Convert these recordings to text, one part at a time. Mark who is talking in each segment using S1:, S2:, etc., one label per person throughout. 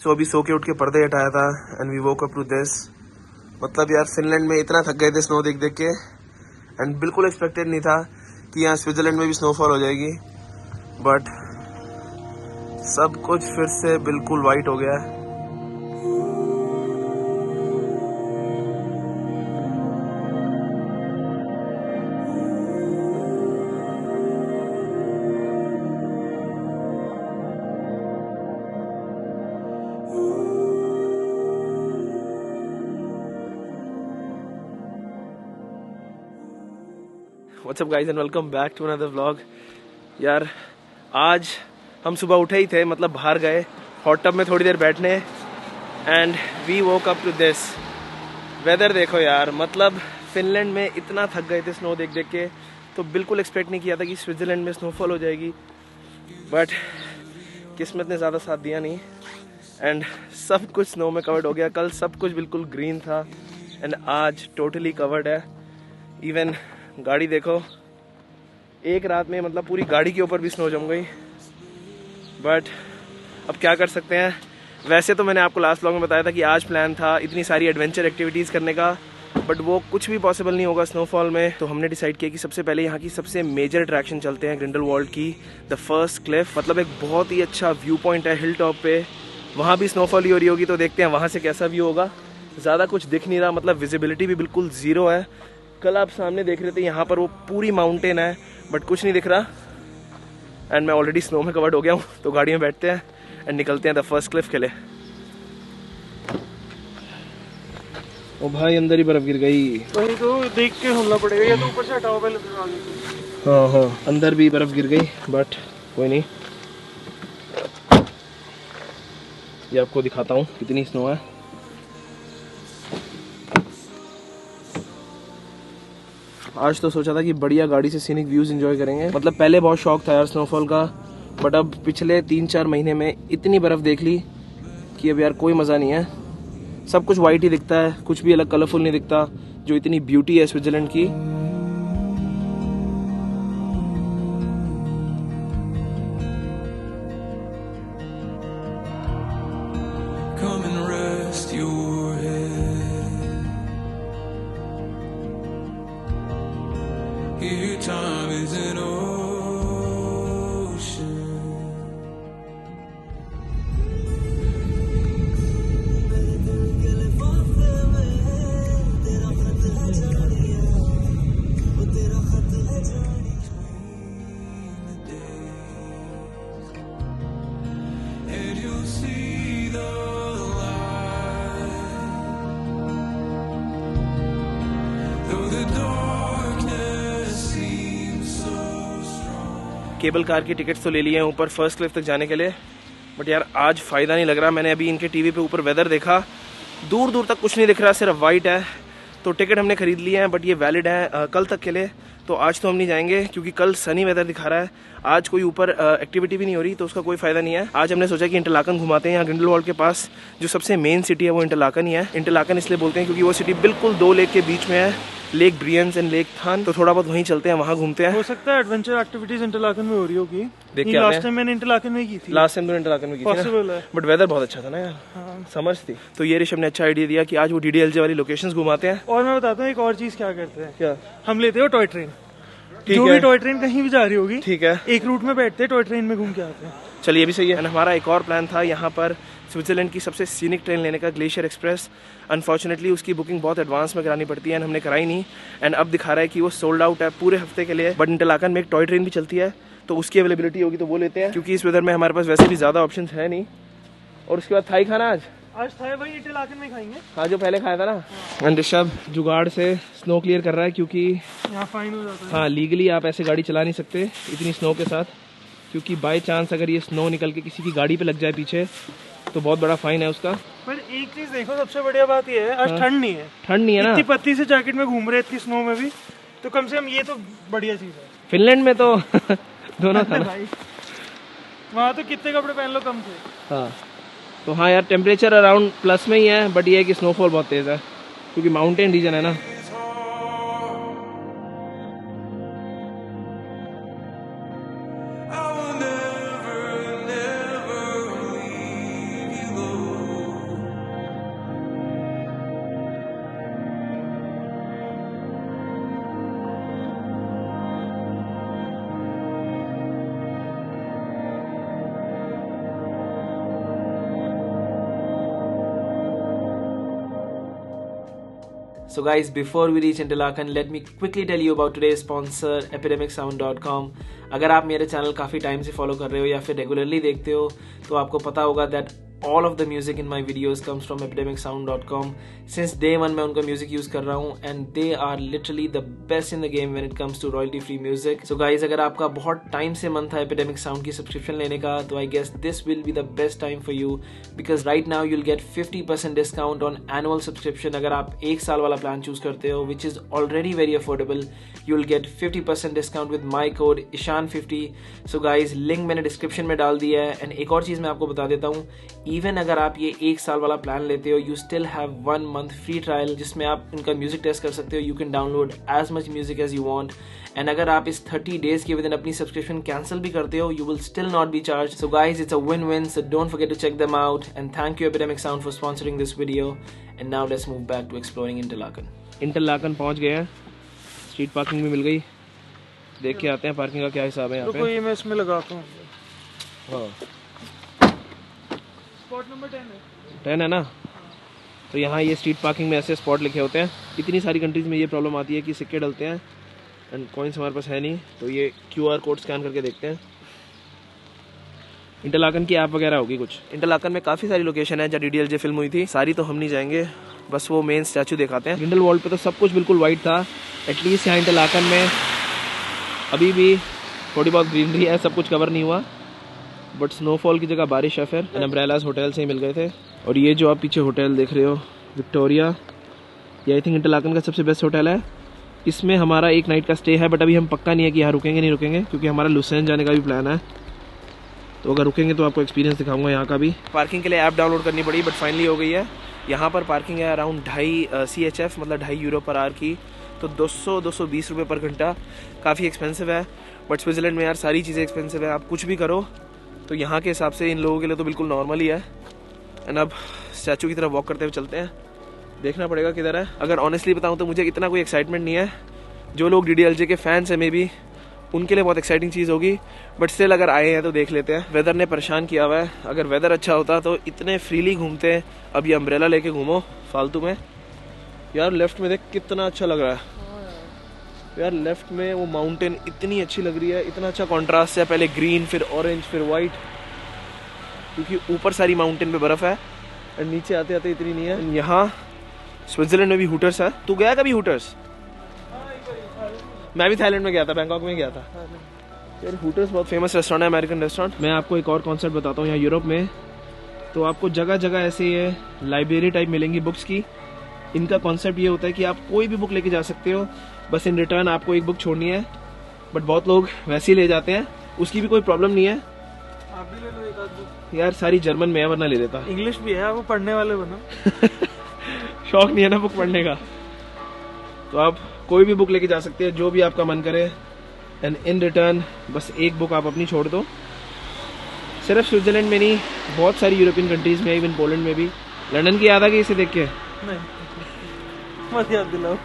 S1: सो अभी सो के उठ के पर्दे हटाया था and we woke up to this. मतलब यार फिनलैंड में इतना थक गए थे स्नो देख देख के, एंड बिल्कुल एक्सपेक्टेड नहीं था कि यहाँ स्विट्जरलैंड में भी स्नोफॉल हो जाएगी, बट सब कुछ फिर से बिल्कुल वाइट हो गया है। What's up guys and welcome back to another vlog. यार आज हम सुबह उठे ही थे, मतलब बाहर गए हॉट टब में थोड़ी देर बैठने, and we woke up to this. Weather देखो यार, मतलब फिनलैंड में इतना थक गए थे स्नो देख देख के, तो बिल्कुल एक्सपेक्ट नहीं किया था कि स्विट्जरलैंड में स्नोफॉल हो जाएगी, बट किस्मत ने ज़्यादा साथ दिया नहीं एंड सब कुछ स्नो में कवर्ड हो गया। कल सब कुछ बिल्कुल ग्रीन था एंड आज टोटली कवर्ड है। इवन गाड़ी देखो, एक रात में मतलब पूरी गाड़ी के ऊपर भी स्नो जम गई, बट अब क्या कर सकते हैं। वैसे तो मैंने आपको लास्ट व्लॉग में बताया था कि आज प्लान था इतनी सारी एडवेंचर एक्टिविटीज़ करने का, बट वो कुछ भी पॉसिबल नहीं होगा स्नोफॉल में। तो हमने डिसाइड किया कि सबसे पहले यहाँ की सबसे मेजर अट्रैक्शन चलते हैं, ग्रिंडलवाल्ड की द फर्स्ट क्लिफ। मतलब एक बहुत ही अच्छा व्यू पॉइंट है हिल टॉप पे, वहाँ भी स्नोफॉल ही हो रही होगी, तो देखते हैं वहाँ से कैसा व्यू होगा। ज़्यादा कुछ दिख नहीं रहा, मतलब विजिबिलिटी भी बिल्कुल ज़ीरो है। कल आप सामने देख रहे थे यहाँ पर वो पूरी माउंटेन है, बट कुछ नहीं दिख रहा, एंड मैं ऑलरेडी स्नो में कवर्ड हो गया हूँ। तो गाड़ी में बैठते हैं एंड निकलते हैं द फर्स्ट क्लिफ के लिए। ओ भाई, अंदर ही बर्फ गिर गई।
S2: वही तो देख के हमला पड़ेगा, या तो ऊपर से हटाओ पहले फिर आगे।
S1: हाँ हाँ, अंदर भी बर्फ गिर गई, बट कोई नहीं, ये आपको दिखाता हूँ कितनी स्नो है। आज तो सोचा था कि बढ़िया गाड़ी से सीनिक व्यूज एंजॉय करेंगे। मतलब पहले बहुत शौक था यार स्नोफॉल का, बट अब पिछले 3-4 महीने में इतनी बर्फ देख ली कि अब यार कोई मज़ा नहीं है। सब कुछ वाइट ही दिखता है, कुछ भी अलग कलरफुल नहीं दिखता, जो इतनी ब्यूटी है स्विट्जरलैंड की।
S3: Time is an ocean. And you'll see the light, though the darkness seems so strong.
S1: Cable car की टिकट्स तो ले लिए हैं ऊपर फर्स्ट क्लिफ तक जाने के लिए, बट यार आज फ़ायदा नहीं लग रहा। मैंने अभी इनके टीवी पे ऊपर वेदर देखा, दूर दूर तक कुछ नहीं दिख रहा, सिर्फ वाइट है। तो टिकट हमने खरीद लिए हैं, बट ये वैलिड है कल तक के लिए, तो आज तो हम नहीं जाएंगे क्योंकि कल सनी वेदर दिखा रहा है। आज कोई ऊपर एक्टिविटी भी नहीं हो रही, तो उसका कोई फ़ायदा नहीं है। आज हमने सोचा कि इंटरलाकन घुमाते हैं। यहाँ ग्रिंडलवाल्ड के पास जो सबसे मेन सिटी है वो इंटरलाकन ही है। इंटरलाकन इसलिए बोलते हैं क्योंकि वो सिटी बिल्कुल 2 लेक के बीच में है, लेक ब्रियंस एंड लेक थान। तो थोड़ा बहुत वहीं चलते हैं, वहाँ घूमते हैं।
S2: हो सकता है एडवेंचर एक्टिविटीज इंटरलाकन में हो रही होगी।
S1: देख के
S2: लास्ट टाइम मैंने इंटरलाकन में की थी।
S1: लास्ट टाइम तो इंटरलाकन में की थी
S2: पॉसिबल है,
S1: बट वेदर बहुत अच्छा था ना यार।
S2: हाँ।
S1: समझ थी। तो ये ऋषभ ने अच्छा आइडिया दिया कि आज वो DDLJ वाली लोकेशंस घुमाते हैं।
S2: और मैं बताता हूँ एक और चीज क्या करते हैं।
S1: क्या?
S2: हम लेते हो टॉय ट्रेन,
S1: ठीक
S2: जो
S1: है।
S2: भी टॉय ट्रेन कहीं भी जा रही होगी,
S1: ठीक है,
S2: एक रूट में बैठते हैं, टॉय ट्रेन में घूम के आते हैं।
S1: चलिए ये भी सही है। एंड हमारा एक और प्लान था यहाँ पर स्विट्जरलैंड की सबसे सीनिक ट्रेन लेने का, ग्लेशियर एक्सप्रेस। अनफॉर्चुनेटली उसकी बुकिंग बहुत एडवांस में करानी पड़ती है एंड हमने कराई नहीं, एंड अब दिखा रहा है कि वो सोल्ड आउट है पूरे हफ्ते के लिए। बट इंटरलाकन में एक टॉय ट्रेन भी चलती है, तो उसकी अवेलेबिलिटी होगी तो वो लेते हैं, क्योंकि इस वेदर में हमारे पास वैसे भी ज़्यादा ऑप्शन है नहीं। और उसके बाद थाई खाना
S2: आज था भाई, इंटरलाकन में खाएंगे।
S1: हाँ, जो पहले खाया था ना। एंड ऋषभ जुगाड़ से स्नो क्लियर कर रहा है, क्योंकि
S2: यहाँ फाइन हो जाता है।
S1: हाँ, लीगली आप ऐसे गाड़ी चला नहीं सकते इतनी स्नो के साथ, क्योंकि बाय चांस अगर ये स्नो निकल के किसी की गाड़ी पे लग जाए पीछे, तो बहुत बड़ा फाइन है उसका।
S2: पर एक चीज देखो, सबसे बढ़िया बात ये है आज ठंड नहीं है।
S1: ठंड नहीं है ना,
S2: इतनी पत्ती से जैकेट में घूम रहे इतनी स्नो में भी, तो कम से कम ये तो बढ़िया चीज है।
S1: फिनलैंड में तो दोनों था ना
S2: भाई, वहाँ तो कितने कपड़े पहन लो कम थे।
S1: हाँ, तो हाँ यार, टेम्परेचर अराउंड प्लस में ही है, बट ये है कि स्नोफॉल बहुत तेज़ है क्योंकि माउंटेन रीजन है ना।
S3: I will never, never leave you alone.
S1: So guys, before we reach Interlaken, let me quickly tell you about today's sponsor, epidemicsound.com. अगर आप मेरे चैनल काफ़ी टाइम से फॉलो कर रहे हो या फिर रेगुलरली देखते हो तो आपको पता होगा that all of the music in my videos comes from epidemicsound.com. Since day one मैं उनका music use कर रहा हूँ and they are literally the best in the game when it comes to royalty free music. So guys, अगर आपका बहुत time से मन था Epidemic Sound की सब्सक्रिप्शन लेने का तो I guess this will be the best time for you because right now you'll get 50% discount on annual subscription. अगर आप एक साल वाला प्लान चूज करते हो which is already very affordable, you'll get 50% discount with my code ishan50. So guys, link मैंने description में डाल दिया है and एक और चीज़ मैं आपको बता देता हूँ, इवन अगर आप ये एक साल वाला प्लान लेते हो you still have 1 month free trial जिसमें आप इनका म्यूजिक टेस्ट कर सकते हो. You can download as much music as you want and अगर आप इस 30 days के विदिन अपनी सब्सक्रिप्शन कैंसिल भी करते हो you will still not be charge. So guys, it's a win win, so don't forget to check them out and thank you epidemic sound for sponsoring this video. And now let's move back to exploring Interlaken. Interlaken पहुंच गए हैं, street parking भी मिल गई. देख के आते हैं parking का क्या हिसाब है यहाँ पे.
S2: ये मैं इसमें लगाता हूँ.
S1: हाँ,
S2: स्पॉट नंबर
S1: 10 है ना. तो यहाँ ये स्ट्रीट पार्किंग में ऐसे स्पॉट लिखे होते हैं. इतनी सारी कंट्रीज़ में ये प्रॉब्लम आती है कि सिक्के डलते हैं एंड कॉइन्स हमारे पास है नहीं, तो ये QR कोड स्कैन करके देखते हैं. इंटरलाकन की ऐप वगैरह होगी कुछ. इंटरलाकन में काफ़ी सारी लोकेशन है जहाँ DDLJ फिल्म हुई थी. सारी तो हम नहीं जाएंगे, बस वो मेन स्टैचू दिखाते हैं. ग्रिंडल वॉल पे तो सब कुछ बिल्कुल वाइट था. एटलीस्ट यहाँ इंटरलाकन में अभी भी थोड़ी बहुत ग्रीनरी है, सब कुछ कवर नहीं हुआ. बट स्नोफॉल की जगह बारिश है फिर. एंड अम्ब्रेलाज होटल से ही मिल गए थे. और ये जो आप पीछे होटल देख रहे हो विक्टोरिया, ये आई थिंक इंटरलाकन का सबसे बेस्ट होटल है. इसमें हमारा एक नाइट का स्टे है बट अभी हम पक्का नहीं है कि यहाँ रुकेंगे नहीं रुकेंगे क्योंकि हमारा लुसेन जाने का भी प्लान है. तो अगर रुकेंगे तो आपको एक्सपीरियंस दिखाऊंगा यहाँ का भी. पार्किंग के लिए ऐप डाउनलोड करनी पड़ी बट फाइनली हो गई है. यहाँ पर पार्किंग है अराउंड 2.5 CHF मतलब 2.5 यूरो पर आवर की, तो 200-220 रुपये पर घंटा. काफ़ी एक्सपेंसिव है बट स्विट्ज़रलैंड में यार सारी चीज़ें एक्सपेंसिव है. आप कुछ भी करो तो यहाँ के हिसाब से इन लोगों के लिए तो बिल्कुल नॉर्मल ही है. एंड अब स्टैचू की तरफ वॉक करते हुए चलते हैं. देखना पड़ेगा किधर है. अगर ऑनेस्टली बताऊँ तो मुझे इतना कोई एक्साइटमेंट नहीं है. जो लोग DDLJ के फैंस हैं मे बी उनके लिए बहुत एक्साइटिंग चीज़ होगी बट स्टिल अगर आए हैं तो देख लेते हैं. वेदर ने परेशान किया हुआ है. अगर वेदर अच्छा होता तो इतने फ्रीली घूमते हैं. अब ये अम्ब्रेला लेके घूमो फालतू में. यार लेफ्ट में देख कितना अच्छा लग रहा है यार. लेफ्ट में वो माउंटेन इतनी अच्छी लग रही है. इतना अच्छा कॉन्ट्रास्ट है, पहले ग्रीन फिर ऑरेंज फिर वाइट, क्योंकि ऊपर सारी माउंटेन पे बर्फ है एंड नीचे आते आते इतनी नहीं है. यहाँ स्विट्जरलैंड में भी हूटर्स है. तू गया कभी हूटर्स? मैं भी थाईलैंड में गया था, बैंकॉक में गया था यार. हूटर्स बहुत फेमस रेस्टोरेंट है, अमेरिकन रेस्टोरेंट. मैं आपको एक और कॉन्सेप्ट बताता हूँ. यहाँ यूरोप में तो आपको जगह जगह ऐसे ये लाइब्रेरी टाइप मिलेंगी बुक्स की. इनका कॉन्सेप्ट ये होता है कि आप कोई भी बुक लेके जा सकते हो, बस इन रिटर्न आपको एक बुक छोड़नी है. बट बहुत लोग वैसे ही ले जाते हैं, उसकी भी कोई प्रॉब्लम नहीं है.
S2: आप भी ले लो एक आध बुक.
S1: यार सारी जर्मन में है वरना ले लेता.
S2: इंग्लिश भी है, वो पढ़ने वाले बनो.
S1: शौक नहीं है ना बुक पढ़ने का, तो आप कोई भी बुक लेके जा सकते हैं जो भी आपका मन करे. एंड इन रिटर्न बस एक बुक आप अपनी छोड़ दो. सिर्फ स्विट्जरलैंड में नहीं, बहुत सारी यूरोपियन कंट्रीज में, इवन पोलैंड में भी. लंदन की याद आ गई इसे देख के?
S2: नहीं, मत याद दिलाओ.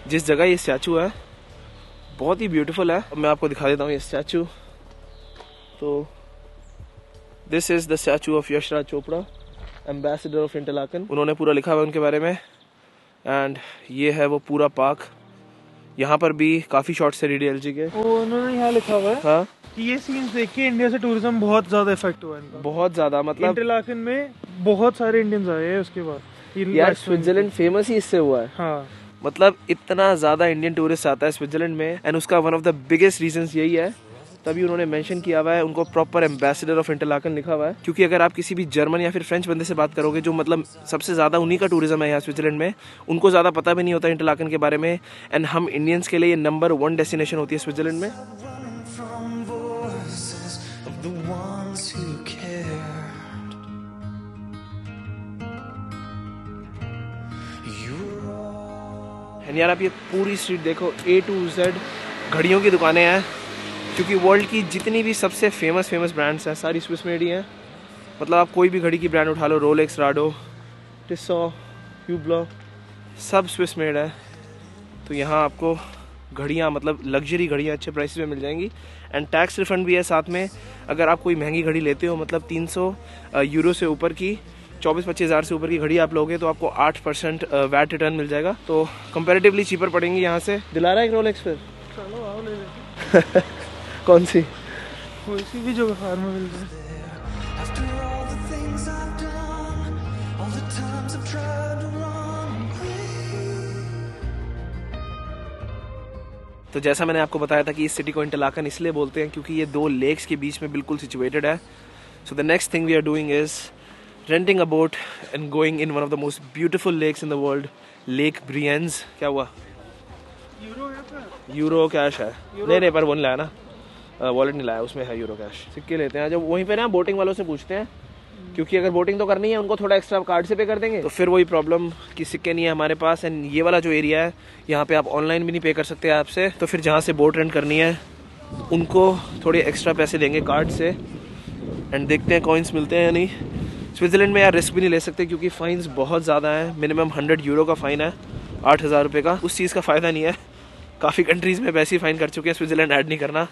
S1: जिस जगह ये स्टैचू है बहुत ही ब्यूटीफुल है. मैं आपको दिखा देता हूँ ये स्टैचू. तो this is the statue of Yashraj Chopra, ambassador of Interlaken. उन्होंने पूरा लिखा हुआ है उनके बारे में. एंड ये है वो पूरा पार्क. यहाँ पर भी काफी शॉट्स है DDLJ के.
S2: उन्होंने यहाँ लिखा हुआ है
S1: हाँ
S2: कि ये सीन्स देख के इंडिया से टूरिज्म बहुत ज्यादा इफेक्ट हुआ है इनका.
S1: बहुत ज्यादा. मतलब
S2: इंटरलाकन में बहुत सारे इंडियंस आए हैं उसके बाद.
S1: यार स्विट्जरलैंड फेमस ही इससे हुआ है.
S2: हाँ,
S1: मतलब इतना ज्यादा इंडियन टूरिस्ट आता है स्विट्जरलैंड में एंड उसका one of the biggest reasons यही है. तभी उन्होंने मेंशन किया हुआ है, उनको प्रॉपर एम्बेसडर ऑफ इंटरलाकन लिखा हुआ है. क्योंकि अगर आप किसी भी जर्मन या फिर फ्रेंच बंदे से बात करोगे जो मतलब सबसे ज्यादा उन्हीं का टूरिज्म है यहाँ स्विट्जरलैंड में, उनको ज्यादा पता भी नहीं होता इंटरलाकन के बारे में. एंड हम इंडियंस के लिए ये नंबर 1 डेस्टिनेशन होती है स्विट्जरलैंड में.
S3: from voices of the ones who cared.
S1: And यार आप ये पूरी स्ट्रीट देखो, A to Z घड़ियों की दुकानें हैं. क्योंकि वर्ल्ड की जितनी भी सबसे फेमस ब्रांड्स हैं सारी स्विस मेड ही हैं. मतलब आप कोई भी घड़ी की ब्रांड उठा लो, रोलेक्स, राडो, टिसो, ह्यूब्लो, सब स्विस मेड है. तो यहाँ आपको घड़ियाँ, मतलब लग्जरी घड़ियाँ अच्छे प्राइस में मिल जाएंगी। एंड टैक्स रिफंड भी है साथ में। अगर आप कोई महंगी घड़ी लेते हो, मतलब 300 यूरो से ऊपर की, 24-25 हज़ार से ऊपर की घड़ी आप लोगे तो आपको 8% वैट रिटर्न मिल जाएगा। तो कंपैरेटिवली चीपर पड़ेंगी यहाँ से। दिला रहा है एक रोलेक्स फिर?
S2: चलो आओ ले लेते।
S1: कौन सी?
S2: कोई भी जो बाहर में मिल जाए।
S3: After all the things I've done, all the times I've tried to run away.
S1: तो जैसा मैंने आपको बताया था कि इस सिटी को इंटरलाकन इसलिए बोलते हैं क्योंकि ये 2 लेक्स के बीच में बिल्कुल सिचुएटेड है। So the next thing we are doing is renting a boat and going in one of the most beautiful lakes in the world, Lake Brienz. क्या हुआ?
S2: यूरो है क्या?
S1: यूरो कैश है? नहीं, पर वो नहीं लाया ना, वॉलेट नहीं लाया, उसमें है यूरो कैश। सिक्के लेते हैं जब वहीं पे ना, बोटिंग वालों से पूछते हैं, क्योंकि अगर बोटिंग तो करनी है उनको थोड़ा एक्स्ट्रा कार्ड से पे कर देंगे। तो फिर वही प्रॉब्लम कि सिक्के नहीं है हमारे पास। एंड ये वाला जो एरिया है यहाँ पे आप ऑनलाइन भी नहीं पे कर सकते ऐप से। तो फिर जहाँ से बोट रेंट करनी है उनको थोड़े एक्स्ट्रा पैसे देंगे कार्ड से। एंड देखते हैं कॉइन्स मिलते हैं या नहीं। स्विट्ज़रलैंड में यार रिस्क भी नहीं ले सकते क्योंकि फ़ाइन्स बहुत ज़्यादा है। मिनिमम 100 यूरो का फ़ाइन है, 8,000 रुपये का। उस चीज़ का फ़ायदा नहीं है। काफ़ी कंट्रीज़ में वैसे ही फ़ाइन कर चुके हैं, स्विट्ज़रलैंड ऐड नहीं करना।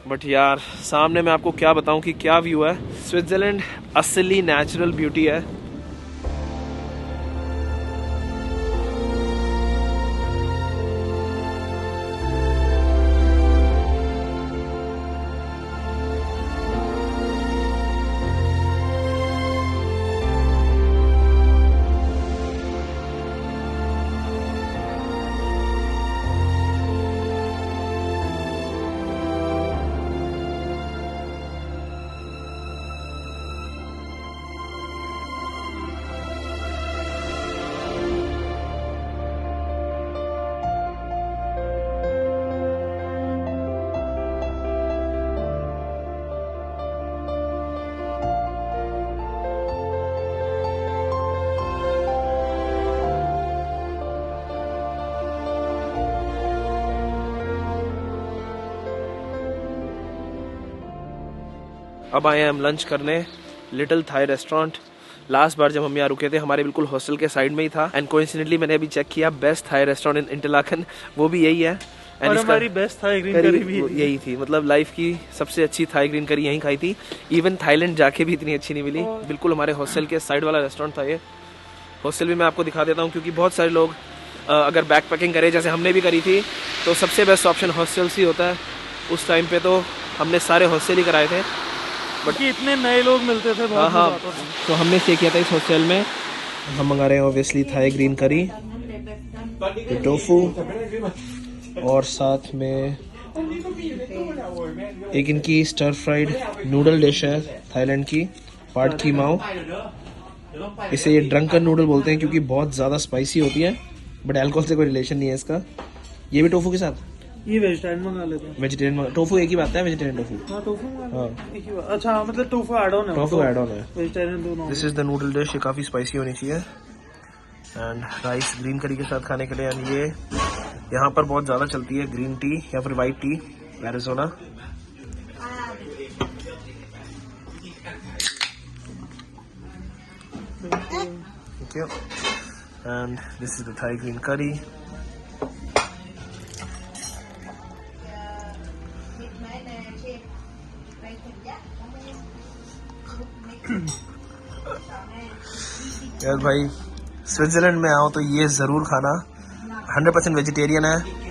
S1: बट यार सामने मैं आपको क्या बताऊं कि क्या व्यू है। स्विट्ज़रलैंड असली नेचुरल ब्यूटी है। अब आए हैं हम लंच करने लिटिल थाई रेस्टोरेंट। लास्ट बार जब हम यहाँ रुके थे हमारे बिल्कुल हॉस्टल के साइड में ही था। एंड कोइंसिडेंटली मैंने अभी चेक किया, best Thai restaurant in Interlaken वो भी यही है।
S2: और हमारी बेस्ट थाई ग्रीन करी भी
S1: यही थी। मतलब लाइफ की सबसे अच्छी थाई ग्रीन करी यहीं खाई थी। इवन थाईलैंड जाके भी इतनी अच्छी नहीं मिली। बिल्कुल हमारे हॉस्टल के साइड वाला रेस्टोरेंट था ये। हॉस्टल भी मैं आपको दिखा देता हूँ क्योंकि बहुत सारे लोग अगर बैक पैकिंग करें जैसे हमने भी करी थी तो सबसे बेस्ट ऑप्शन हॉस्टल ही होता है। उस टाइम पे तो हमने सारे हॉस्टल ही कराए थे।
S2: बट इतने नए लोग मिलते थे, बहुत मजा आता था।
S1: तो हमने स्टे किया था इस हॉस्टल में। हम मंगा रहे हैं ऑब्वियसली थाई ग्रीन करी, टोफू और साथ में एक इनकी स्टर फ्राइड नूडल डिश है थाईलैंड की, पाट की माओ। इसे ये ड्रंकन नूडल बोलते हैं क्योंकि बहुत ज़्यादा स्पाइसी होती है, बट अल्कोहल से कोई रिलेशन नहीं है इसका। ये भी टोफू के साथ।
S2: ये वेजिटेरियन मंगा लेते हैं।
S1: वेजिटेरियन टोफू एक ही बात है, वेजिटेरियन टोफू।
S2: हाँ टोफू
S1: हाँ
S2: एक ही बात। अच्छा मतलब टोफू ऐड ऑन है।
S1: टोफू ऐड ऑन है,
S2: वेजिटेरियन दोनों।
S1: This is the noodle dish. ये काफ़ी स्पाइसी होनी चाहिए। एंड राइस ग्रीन करी के साथ खाने के लिए। एंड ये यहाँ पर बहुत ज़्यादा चलती है ग्रीन टी या फिर white T, Arizona. Thank you. And this is the Thai green curry. यार भाई स्विट्जरलैंड में आओ तो ये ज़रूर खाना। 100% वेजिटेरियन है।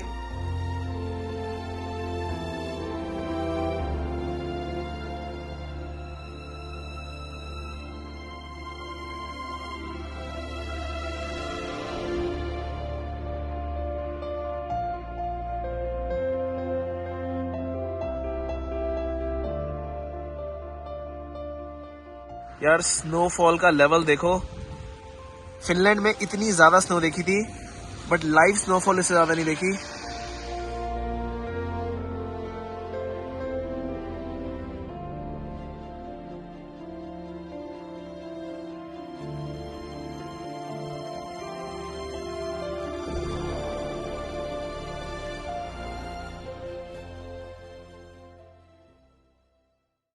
S1: यार स्नोफॉल का लेवल देखो। फिनलैंड में इतनी ज़्यादा स्नो देखी थी बट लाइव स्नोफॉल इससे ज़्यादा नहीं देखी।